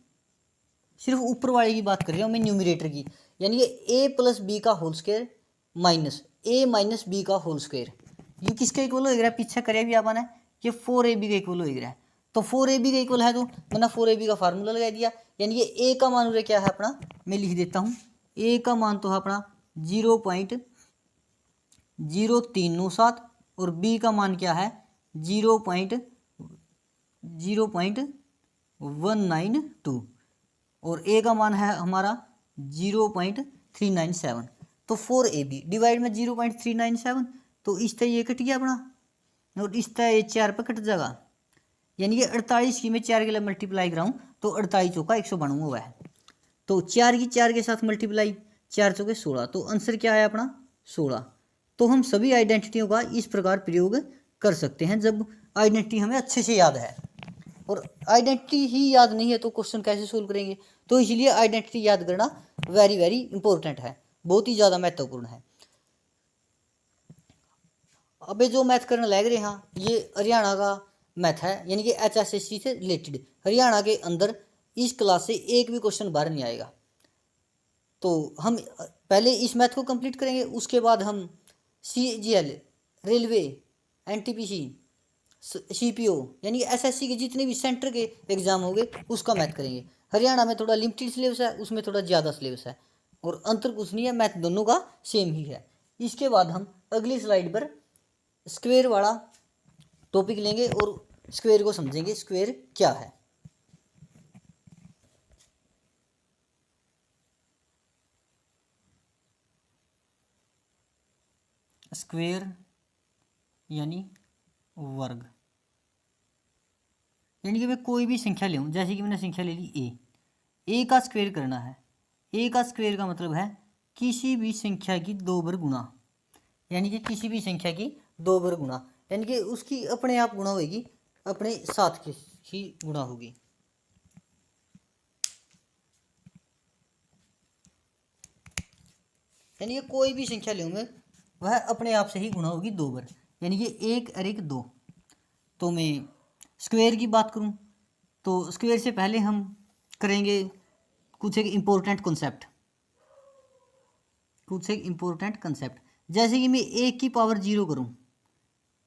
सिर्फ ऊपर वाली की बात कर रहा हूँ मैं, न्यूमरेटर की, यानी कि a प्लस बी का whole square minus a minus B का होल स्क्वायर, ये किसका इक्वल हो गया, पीछे करिया भी अपन है, ये 4ab का इक्वल हो गया है। तो 4ab का इक्वल है तो मैंने 4ab का फार्मूला लगा दिया, यानी कि a का मान क्या है अपना, मैं लिख देता हूँ, a का मान तो है अपना 0.0397 और b का मान क्या है 0.192 और a का मान है हमारा 0.397। तो 4ab डिवाइड में 0.397, तो इस तरह ये कट गया अपना, और इस तरह ये 4 पे कट जाएगा, यानी कि 48 की मैं 4 के लिए मल्टीप्लाई कराऊँ तो 48 चौका 192 हुआ है। तो 4 की 4 के साथ मल्टीप्लाई, 4 चौके 16, तो आंसर क्या है अपना 16। तो हम सभी आइडेंटिटियों का इस प्रकार प्रयोग कर सकते हैं जब आइडेंटिटी हमें अच्छे से याद है, और आइडेंटिटी ही याद नहीं है तो क्वेश्चन कैसे सोल्व करेंगे। तो इसलिए आइडेंटिटी याद करना वेरी वेरी इंपॉर्टेंट है, बहुत ही ज़्यादा महत्वपूर्ण है। अबे जो मैथ करने लग रहे हैं ये हरियाणा का मैथ है, यानी कि HSSC से रिलेटेड, हरियाणा के अंदर इस क्लास से एक भी क्वेश्चन बाहर नहीं आएगा। तो हम पहले इस मैथ को कंप्लीट करेंगे, उसके बाद हम CGL, रेलवे, NTPC, CPO यानी कि SSC के जितने भी सेंटर के एग्जाम होंगे उसका मैथ करेंगे। हरियाणा में थोड़ा लिमिटेड सिलेबस है, उसमें थोड़ा ज़्यादा सिलेबस है, और अंतर कुछ नहीं है, मैथ दोनों का सेम ही है। इसके बाद हम अगली स्लाइड पर स्क्वायर वाला टॉपिक लेंगे और स्क्वायर को समझेंगे, स्क्वायर क्या है। स्क्वायर यानी वर्ग, यानी कि मैं कोई भी संख्या ले लूँ, जैसे कि मैंने संख्या ले ली a का स्क्वायर करना है। a का स्क्वायर का मतलब है किसी भी संख्या की 2 बार गुणा, यानी कि किसी भी संख्या की 2 बार गुणा, यानी कि उसकी अपने आप गुणा होगी, अपने साथ की ही गुणा होगी। यानी कि कोई भी संख्या लूँ मैं, वह अपने आप से ही गुणा होगी 2 बार, यानी कि 1 और 1 2। तो मैं स्क्वायर की बात करूं तो स्क्वायर से पहले हम करेंगे कुछ एक इम्पोर्टेंट कंसेप्ट, जैसे कि मैं 1 की पावर 0 करूं,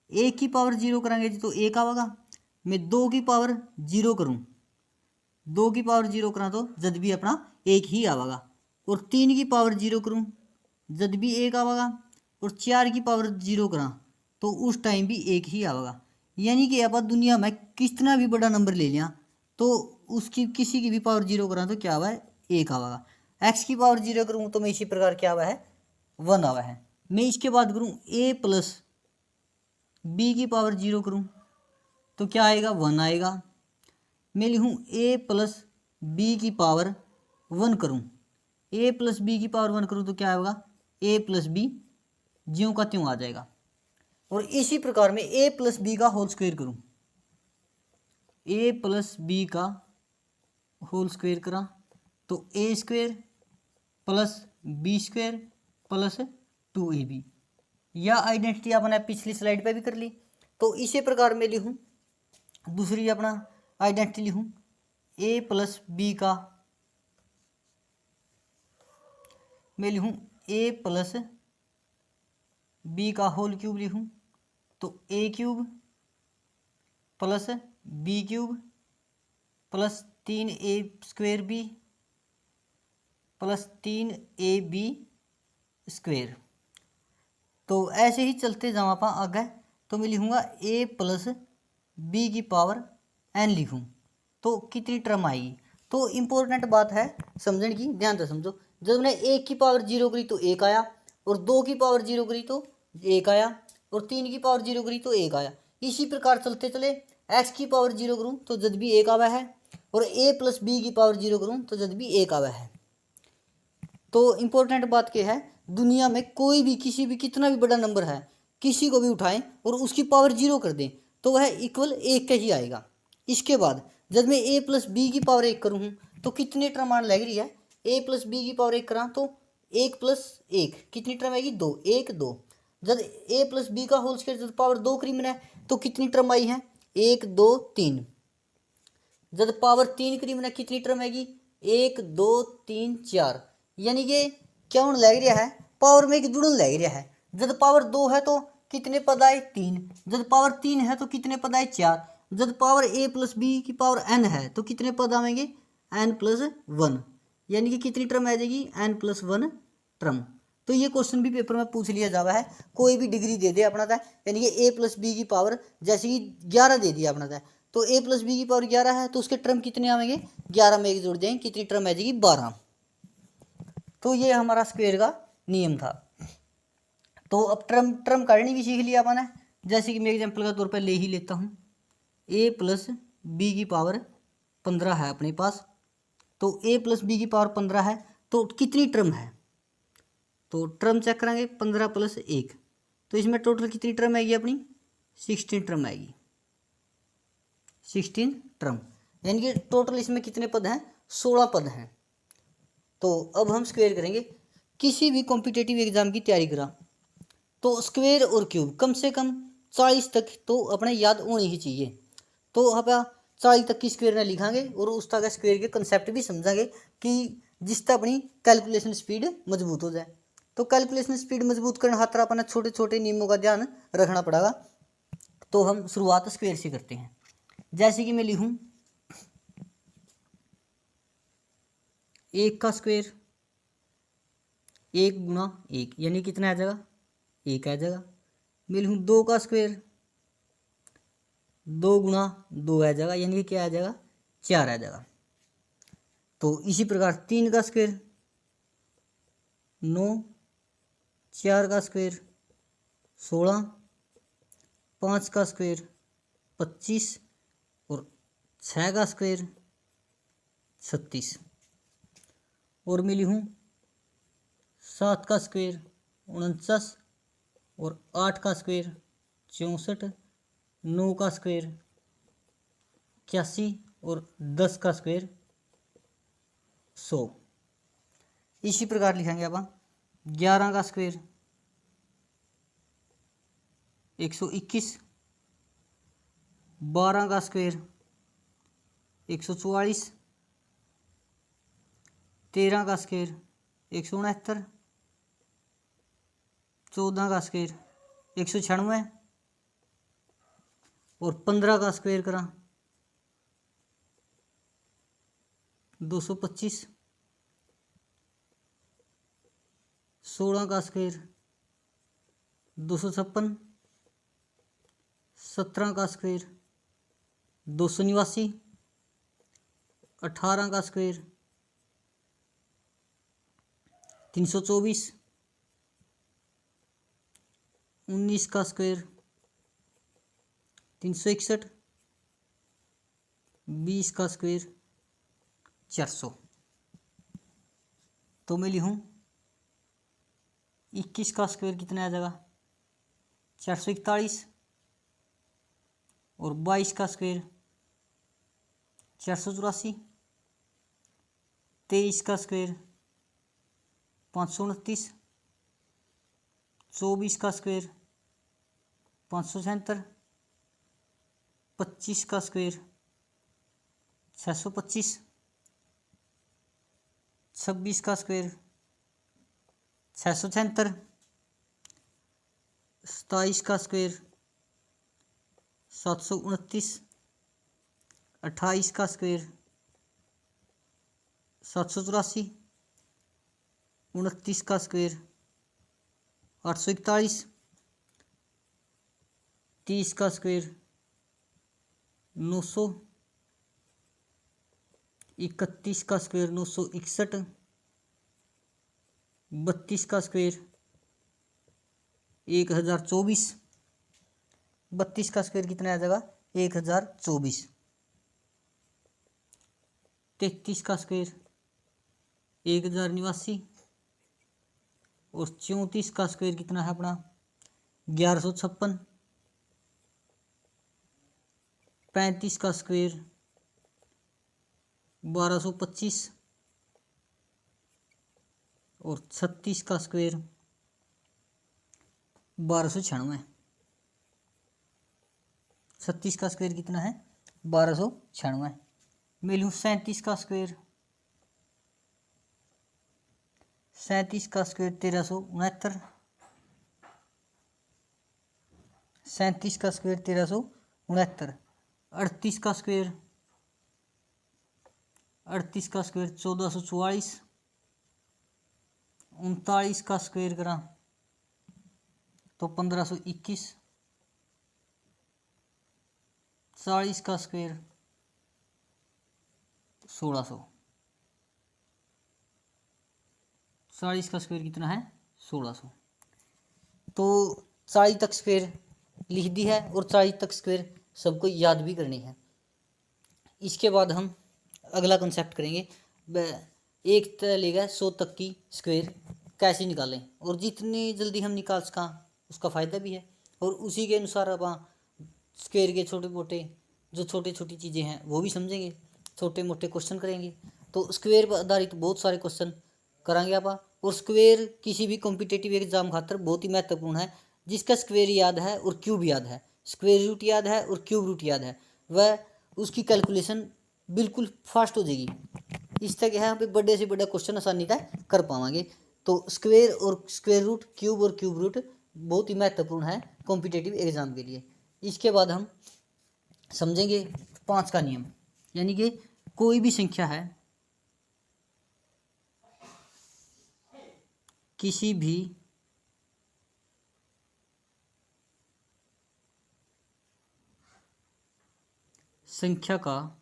1 की पावर 0 करांगे तो 1 आएगा। मैं 2 की पावर 0 करूं, 2 की पावर 0 करा तो जद भी अपना 1 ही आवेगा, और 3 की पावर 0 करूं जद भी 1 आवेगा, और 4 की पावर 0 करा तो उस टाइम भी 1 ही आवेगा। यानी कि आप दुनिया में कितना भी बड़ा नंबर ले लिया तो उसकी किसी की भी पावर 0 करा तो क्या आवा है 1 आवेगा। x की पावर 0 करूँ तो मैं इसी प्रकार क्या आवा है 1 आवा है। मैं इसके बाद करूँ a प्लस बी की पावर 0 करूँ तो क्या आएगा 1 आएगा। मैं लिखूँ a प्लस बी की पावर 1 करूँ, a प्लस बी की पावर 1 करूँ तो क्या आएगा a प्लस बी ज्यों का त्यों आ जाएगा। और इसी प्रकार में a प्लस बी का होल स्क्वायर करूँ, a प्लस बी का होल स्क्वायर करा तो a square plus B square plus 2ab। यह आइडेंटिटी आपने पिछली स्लाइड पे भी कर ली। तो इसी प्रकार में लिखूँ दूसरी अपना आइडेंटिटी लिखूँ a प्लस बी का, मैं लिखूँ a प्लस बी का होल क्यूब लिखूँ तो a cube plus B cube plus 3a square B plus 3ab square. तो ऐसे ही चलते जाओ आप आगे, तो मैं लिखूँगा a प्लस बी की पावर n लिखूँ तो कितनी टर्म आएगी। तो इम्पोर्टेंट बात है समझने की, ध्यान से समझो। जब मैंने 1 की पावर 0 करी तो 1 आया, और 2 की पावर 0 करी तो 1 आया, और 3 की पावर 0 करी तो 1 आया। इसी प्रकार चलते चले x की पावर 0 करूँ तो जब भी 1 आवा है, और a प्लस बी की पावर 0 करूँ तो जब भी 1 आवा है। तो इम्पोर्टेंट बात क्या है, दुनिया में कोई भी किसी भी कितना भी बड़ा नंबर है किसी को भी उठाएं और उसकी पावर 0 कर दें तो वह इक्वल 1 का ही आएगा। इसके बाद जब मैं a प्लस बी की पावर 1 करूँ तो कितने टर्म आने लग रही है, a प्लस बी की पावर 1 करा तो 1 प्लस 1 कितनी टर्म आएगी, 2, 1 2। जब a प्लस बी का होल स्क्वायर जब पावर 2 करीब में है तो कितनी टर्म आई है, 1 2 3। जब पावर 3 करीब में कितनी टर्म आएगी, 1 2 3 4। यानी कि क्या होने लग रहा है, पावर में एक जुड़न लग रहा है। जब पावर 2 है तो कितने पद आए, 3। जब पावर 3 है तो कितने पद आए, 4। जब पावर a प्लस बी की पावर n है तो कितने पद आएंगे, n प्लस 1। यानी कि कितनी टर्म आ जाएगी, n प्लस 1 टर्म। तो ये क्वेश्चन भी पेपर में पूछ लिया जावा है, कोई भी डिग्री दे दे अपना था, यानी कि a प्लस बी की पावर जैसे कि 11 दे दिया अपना था, तो a प्लस बी की पावर 11 है तो उसके टर्म कितने आएंगे, 11 में एक जोड़ देंगे, कितनी टर्म आ जाएगी, 12। तो ये हमारा स्क्वायर का नियम था। तो अब टर्म टर्म करनी भी सीख लिया अपन ने। जैसे कि मैं एग्जांपल का तौर पर ले ही लेता हूँ, a प्लस बी की पावर 15 है अपने पास। तो a प्लस बी की पावर 15 है तो कितनी टर्म है, तो टर्म चेक करेंगे, 15 प्लस 1, तो इसमें टोटल कितनी टर्म आएगी अपनी, 16 टर्म आएगी, 16 टर्म। यानी कि टोटल इसमें कितने पद हैं, 16 पद हैं। तो अब हम स्क्वायर करेंगे। किसी भी कॉम्पिटेटिव एग्जाम की तैयारी करा तो स्क्वायर और क्यूब कम से कम 40 तक तो अपने याद होनी ही चाहिए। तो आप 40 तक की स्क्वायर में लिखांगे और उस तरह स्क्वायर के कंसेप्ट भी समझांगे कि जिससे अपनी कैलकुलेशन स्पीड मजबूत हो जाए। तो कैलकुलेशन स्पीड मजबूत करने खातिर अपना छोटे छोटे नियमों का ध्यान रखना पड़ेगा। तो हम शुरुआत स्क्वायर से करते हैं। जैसे कि मैं लिखूं 1 का स्क्वायर, 1 गुना 1 यानी कितना आ जाएगा, 1 आ जाएगा। मैं लिखूं 2 का स्क्वायर, 2 गुना 2 आ जाएगा, यानी कि क्या आ जाएगा, 4 आ जाएगा। तो इसी प्रकार 3 का स्क्वायर 9, 4 का स्क्वायर 16, 5 का स्क्वायर 25 और 6 का स्क्वायर 36। और मैं लिखूं 7 का स्क्वायर 49 और 8 का स्क्वायर 64, 9 का स्क्वायर 81 और 10 का स्क्वायर 100। इसी प्रकार लिखेंगे अपन 11 का स्क्वायर 121, 12 का स्क्वायर 144, 13 का स्क्वायर 169, 14 का स्क्वायर 196 और 15 का स्क्वायर करा 225, 16 का स्क्वायर 256, 17 का स्क्वायर 289, 18 का स्क्वायर 324, 19 का स्क्वायर 361, 20 का स्क्वायर 400। तो मैं लिखूं 21 का स्क्वायर कितना आ जाएगा, 441 और 22 का स्क्वायर 484, 23 का स्क्वायर 529, 24 का स्क्वायर 577, 25 का स्क्वायर 625, 26 का स्क्वायर 676, 27 का स्क्वायर 729, 28 का स्क्वायर 784, 29 का स्क्वायर 841, 30 का स्क्वायर 900, 31 का स्क्वायर 961, 32 का स्क्वायर 1024, 32 का स्क्वायर कितना आ जाएगा, 1024, 33 का स्क्वायर 1089 और 34 का स्क्वायर कितना है अपना 1156, 35 का स्क्वायर 1225 और 36 का स्क्वायर 1296। 36 का स्क्वायर कितना है 1296। मैं लूँ 37 का स्क्वायर 1369। 37 का स्क्वायर 1369। 38 का स्क्वायर 1444। 39 का स्क्वायर करा तो 1521। 40 का स्क्वायर 1600। 40 का स्क्वायर कितना है 1600। तो 40 तक स्क्वायर लिख दी है और 40 तक स्क्वायर सबको याद भी करनी है। इसके बाद हम अगला कंसेप्ट करेंगे, एक तरह लेगा 100 तक की स्क्वायर कैसे निकालें, और जितनी जल्दी हम निकाल सका उसका फ़ायदा भी है। और उसी के अनुसार अब स्क्वायर के छोटे मोटे जो छोटी छोटी चीज़ें हैं वो भी समझेंगे, छोटे मोटे क्वेश्चन करेंगे। तो स्क्वायर पर आधारित बहुत सारे क्वेश्चन करांगे आप। और स्क्वायर किसी भी कॉम्पिटिटिव एग्जाम खातर बहुत ही महत्वपूर्ण है। जिसका स्क्वायर याद है और क्यूब याद है, स्क्वायर रूट याद है और क्यूब रूट याद है, वह उसकी कैलकुलेशन बिल्कुल फास्ट हो जाएगी। इस तरह यहाँ पे बड़े से बड़ा क्वेश्चन आसानी से कर पाएंगे। तो स्क्वायर और स्क्वायर रूट, क्यूब और क्यूब रूट बहुत ही महत्वपूर्ण है कॉम्पिटिटिव एग्जाम के लिए। इसके बाद हम समझेंगे 5 का नियम, यानी कि कोई भी संख्या है, किसी भी संख्या का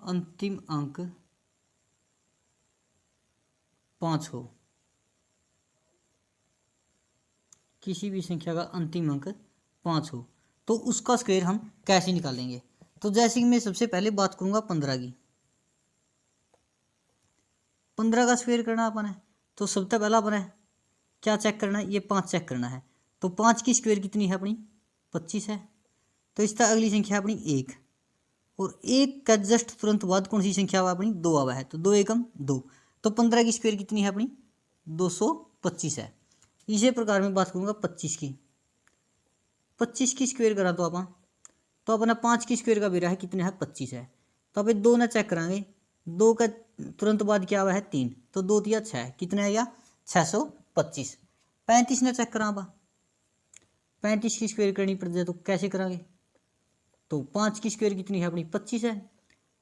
अंतिम अंक 5 हो, किसी भी संख्या का अंतिम अंक 5 हो तो उसका स्क्वायर हम कैसे निकालेंगे। तो जैसे कि मैं सबसे पहले बात करूंगा 15 की। 15 का स्क्वायर करना अपन है तो सबसे पहला अपन है क्या चेक करना है, ये 5 चेक करना है। तो 5 की स्क्वायर कितनी है अपनी 25 है। तो इस तरह अगली संख्या अपनी 1, और 1 का जस्ट तुरंत बाद कौन सी संख्या हुआ अपनी 2 आवा है, तो 2 एकम 2। तो 15 की स्क्वायर कितनी है अपनी 225 है। इसी प्रकार में बात करूंगा 25 की। 25 की स्क्वायर करा तो अपना 5 की स्क्वायर का बेरा है कितने है 25 है। तो अब 2 ना चेक कराएंगे, 2 का तुरंत बाद क्या हुआ है 3, तो 2 तिया 6, कितना है या 625। 35 ना चेक करा, 35 की स्क्वायर करनी पड़ जाए तो कैसे करांगे। तो 5 की स्क्वायर कितनी है अपनी 25 है,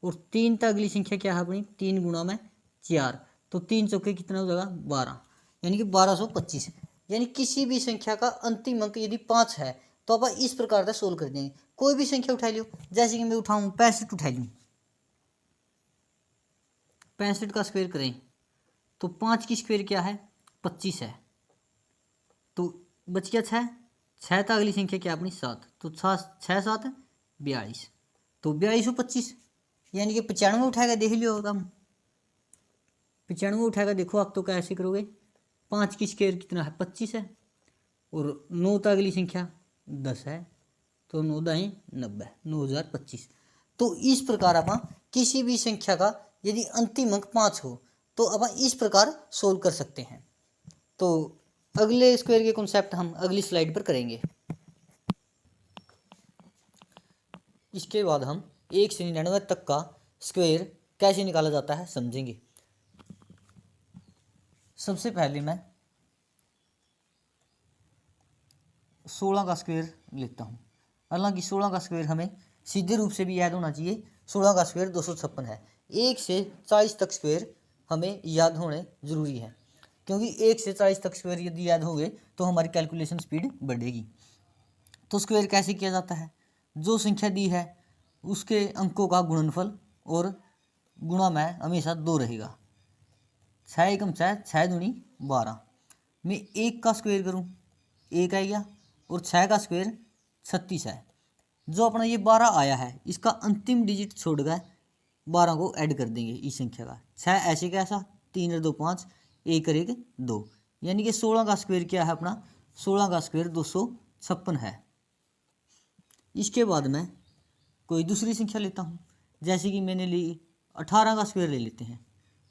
और 3 तक अगली संख्या क्या है अपनी 3 गुणा में 4, तो 3 चौके कितना हो जाएगा 12, यानी कि 1225। यानी किसी भी संख्या का अंतिम अंक यदि 5 है तो आप इस प्रकार का सोल्व कर देंगे। कोई भी संख्या उठा लियो, जैसे कि मैं उठाऊँ 65 उठा लूँ, 65 का स्क्वायर करें तो 5 की स्क्वायर क्या है 25 है, तो बच गया 6, 6 तक अगली संख्या क्या अपनी 7, तो 6 7 42, तो 4225, यानी कि 95 उठाएगा। देख लियो हम 95 उठाएगा, देखो आप तो कैसे करोगे। 5 की स्क्वायर कितना है 25 है, और 9 तक अगली संख्या 10 है, तो 9 दाएँ 90, 9025। तो इस प्रकार आप किसी भी संख्या का यदि अंतिम अंक 5 हो तो अब इस प्रकार सोल्व कर सकते हैं। तो अगले स्क्वायर के कॉन्सेप्ट हम अगली स्लाइड पर करेंगे। इसके बाद हम 1 से 99 तक का स्क्वायर कैसे निकाला जाता है समझेंगे। सबसे पहले मैं 16 का स्क्वायर लेता हूँ। हालांकि 16 का स्क्वायर हमें सीधे रूप से भी याद होना चाहिए। 16 का स्क्वायर 256 है। 1 से 40 तक स्क्वायर हमें याद होने ज़रूरी है, क्योंकि 1 से 40 तक स्क्वायर यदि याद होंगे तो हमारी कैलकुलेशन स्पीड बढ़ेगी। तो स्क्वायर कैसे किया जाता है, जो संख्या दी है उसके अंकों का गुणनफल और गुणा में हमेशा 2 रहेगा। 6 एकम 6, 6 दूनी 12। मैं 1 का स्क्वायर करूँ 1 आएगा, और 6 का स्क्वायर 36 है। जो अपना ये 12 आया है इसका अंतिम डिजिट छोड़ गए 12 को ऐड कर देंगे इस संख्या का। 6 ऐसे कैसा 3 और 2 5, 1 और 1 2, यानी कि 16 का स्क्वायर क्या है अपना 16 का स्क्वायर 256 है। इसके बाद मैं कोई दूसरी संख्या लेता हूँ, जैसे कि मैंने ली 18 का स्क्वायर ले लेते हैं।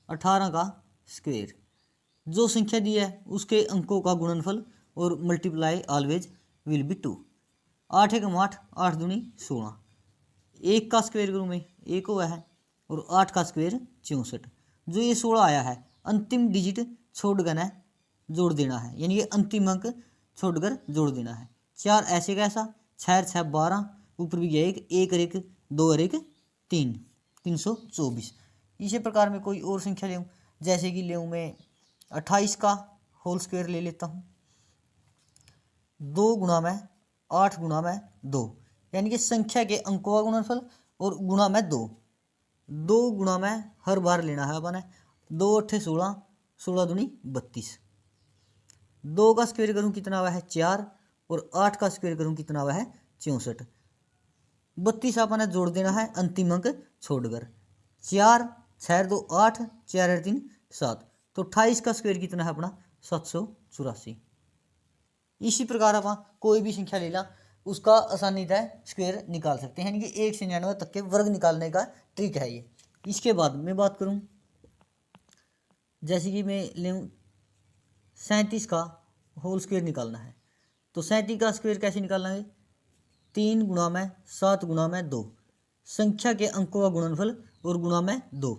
18 का स्क्वायर, जो संख्या दी है उसके अंकों का गुणनफल और मल्टीप्लाई ऑलवेज विल बी 2। 8 एकम 8, 8 दूनी 16। 1 का स्क्वायर करूँ मैं, 1 हुआ है, और 8 का स्क्वायर 64। जो ये 16 आया है, अंतिम डिजिट छोड़कर है जोड़ देना है, यानी ये अंतिम अंक छोड़कर जोड़ देना है। 4 ऐसे का ऐसा, 6 6 12, ऊपर भी गया 1, 1 और 1 2 और 1 3, 324। इसी प्रकार में कोई और संख्या ले, जैसे कि ले मैं 28 का होल स्क्वायर ले लेता हूँ। 2 गुणा में 8 गुणा में 2, यानी कि संख्या के अंकों का गुणनफल और गुणा में 2। 2 गुणा में हर बार लेना है अपन, 2 8 16, 16 दूनी 32। 2 का स्क्वायर करूँ कितना हुआ है 4, और 8 का स्क्वायर करूँ कितना हुआ है 64। 32 अपन जोड़ देना है अंतिम अंक छोड़कर। 4 6 2 8, 4 और 3 7, तो 28 का स्क्वायर कितना है अपना 784। इसी प्रकार अपन कोई भी संख्या ले ला, उसका आसानी से स्क्वायर निकाल सकते हैं, यानी कि 1 से 99 तक के वर्ग निकालने का ट्रिक है ये। इसके बाद मैं बात करूं, जैसे कि मैं ले 37 का होल स्क्वायर निकालना है, तो 37 का स्क्वायर कैसे निकालना है? 3 गुणा में 7 गुणा में 2, संख्या के अंकों का गुणनफल और गुणा में 2।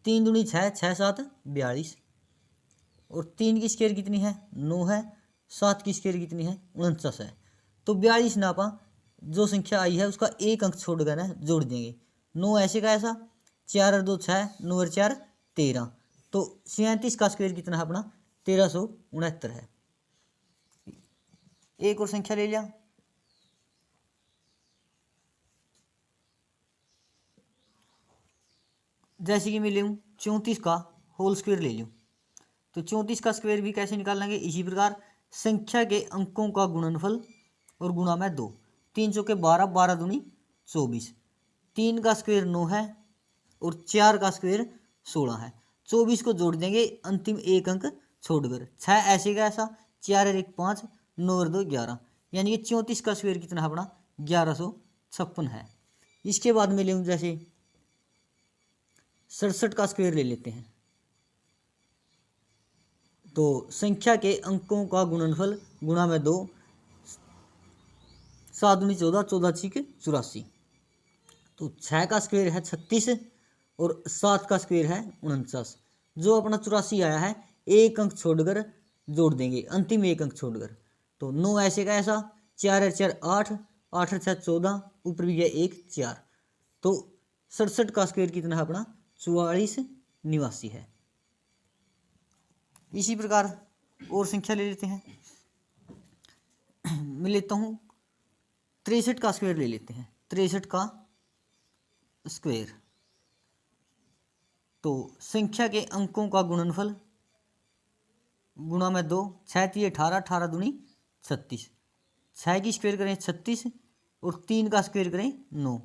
3 दूनी 6, 6 7 42, और 3 की स्क्वायर कितनी है 9 है, 7 की स्क्वायर कितनी है 49 है। तो 42 नापा, जो संख्या आई है उसका एक अंक छोड़ कर जोड़ देंगे। 9 ऐसे का ऐसा, 4 और 2 6, 9 और 4 13, तो 37 का स्क्वायर कितना है अपना 1369 है। एक और संख्या ले लिया, जैसे कि मैं ले 34 का होल स्क्वायर ले लूँ, तो 34 का स्क्वायर भी कैसे निकालेंगे? इसी प्रकार संख्या के अंकों का गुणनफल और गुणा में 2। 3 चौके 12, 12 दूनी 24। 3 का स्क्वायर 9 है, और 4 का स्क्वायर 16 है। 24 को जोड़ देंगे अंतिम एक अंक छोड़कर। 6 ऐसे का ऐसा, 4 और 1 5, 9 और 2 11, यानी कि 34 का स्क्वायर कितना है अपना 1156 है। इसके बाद में ले जैसे 67 का स्क्वायर ले लेते हैं, तो संख्या के अंकों का गुणनफल गुणा में 2, 7 दूनी 14, 14 छिक 84, तो 6 का स्क्वायर है 36, और 7 का स्क्वायर है 49। जो अपना 84 आया है, एक अंक छोड़कर जोड़ देंगे, अंतिम एक अंक छोड़कर। तो 9 ऐसे का ऐसा, 4 और 4 8, 8 और 6 14, ऊपर भी गया 1 4, तो 67 का स्क्वायर कितना है अपना 4489 है। इसी प्रकार और संख्या ले लेते हैं, मैं लेता हूँ 63 का स्क्वायर ले लेते हैं। 63 का स्क्वायर, तो संख्या के अंकों का गुणनफल गुणा में 2, 6 3 18, 18 दूनी 36। 6 की स्क्वायर करें 36, और 3 का स्क्वायर करें 9।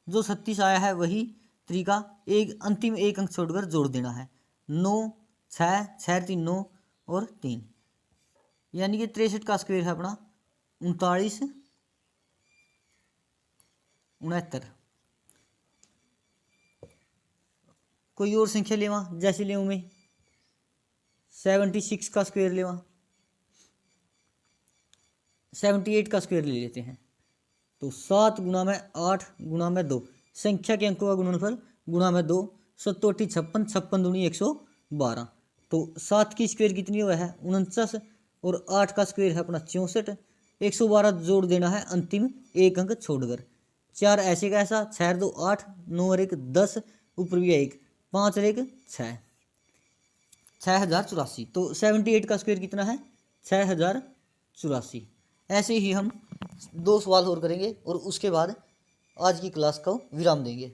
जो 36 आया है वही तरीका, एक अंतिम एक अंक छोड़कर जोड़ देना है। 9 6 6 3 9 और 3, यानी कि 63 का स्क्वायर है अपना 3969। कोई और संख्या लेवा, जैसे ले मैं 76 का स्क्वायर लेवा, 78 का स्क्वायर ले लेते हैं, तो 7 गुणा में 8 गुणा में 2, संख्या के अंकों का गुणनफल गुणा में 2, 7 8 56, 56 दूनी 112, तो 7 की स्क्वायर कितनी हुआ है 49, और 8 का स्क्वायर है अपना 64। 112 जोड़ देना है अंतिम एक अंक छोड़कर। 4 ऐसे का ऐसा, 6 2 8, 9 और 1 10, ऊपर भी 1 5 और 1 6, 6084। तो 78 का स्क्वायर कितना है 6084। ऐसे ही हम 2 सवाल और करेंगे और उसके बाद आज की क्लास को विराम देंगे।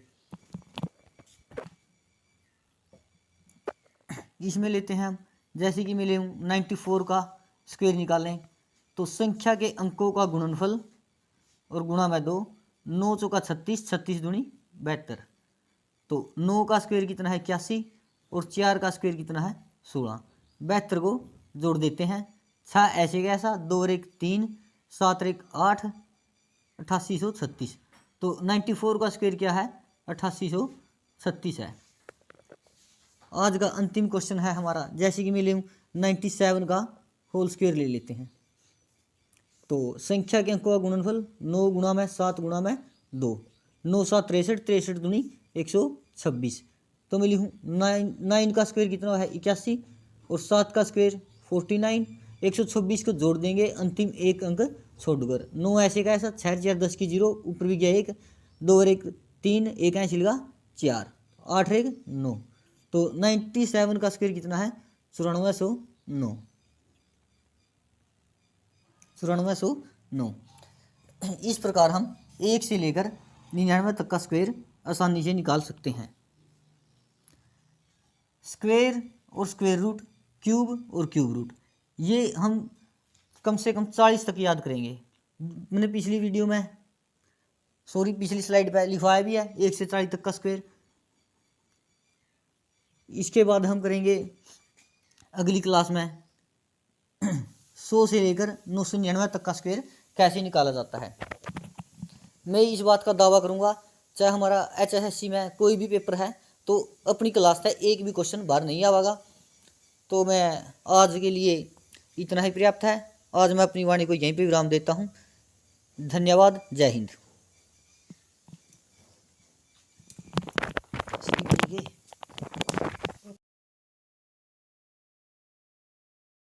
इसमें लेते हैं हम, जैसे कि मैं ले 94 का स्क्वायर निकालें, तो संख्या के अंकों का गुणनफल और गुणा में 2, 9 चौका 36, 36 दूनी 72, तो 9 का स्क्वायर कितना है 81, और 4 का स्क्वायर कितना है 16। 72 को जोड़ देते हैं, छः ऐसे का ऐसा, 2 और 1 3, 7 और 1 8, 8836। तो 94 का स्क्वायर क्या है? 8836 है। आज का अंतिम क्वेश्चन है हमारा, जैसे कि मैं ले 97 का होल स्क्वायर ले लेते हैं। तो संख्या के अंकों का गुणनफल 9 गुणा में 7 गुणा में 2, 9 7 63, 63 दूनी 126। तो मैं लिखूँ 9 का स्क्वायर कितना है? 81, और 7 का स्क्वायर 49, 126 को जोड़ देंगे, अंतिम एक अंक छोड़कर। 9 ऐसे का ऐसा, 6 4 10 की 0, ऊपर भी गया 1, 2 और 1 3, 1 ऐसे लगा 4, 8 और 1 9। तो 97 का स्क्वायर कितना है? 9409। 9409। इस प्रकार हम 1 से लेकर 99 तक का स्क्वायर आसानी से निकाल सकते हैं। स्क्वायर और स्क्वायर रूट, क्यूब और क्यूब रूट, ये हम कम से कम 40 तक याद करेंगे। मैंने पिछली वीडियो में पिछली स्लाइड पर लिखवाया भी है 1 से 40 तक का स्क्वायर। इसके बाद हम करेंगे अगली क्लास में 100 से लेकर 999 तक का स्क्वायर कैसे निकाला जाता है। मैं इस बात का दावा करूंगा, चाहे हमारा HSSC में कोई भी पेपर है तो अपनी क्लास से एक भी क्वेश्चन बाहर नहीं आएगा। तो मैं आज के लिए इतना ही पर्याप्त है। आज मैं अपनी वाणी को यहीं पे विराम देता हूँ। धन्यवाद। जय हिंद।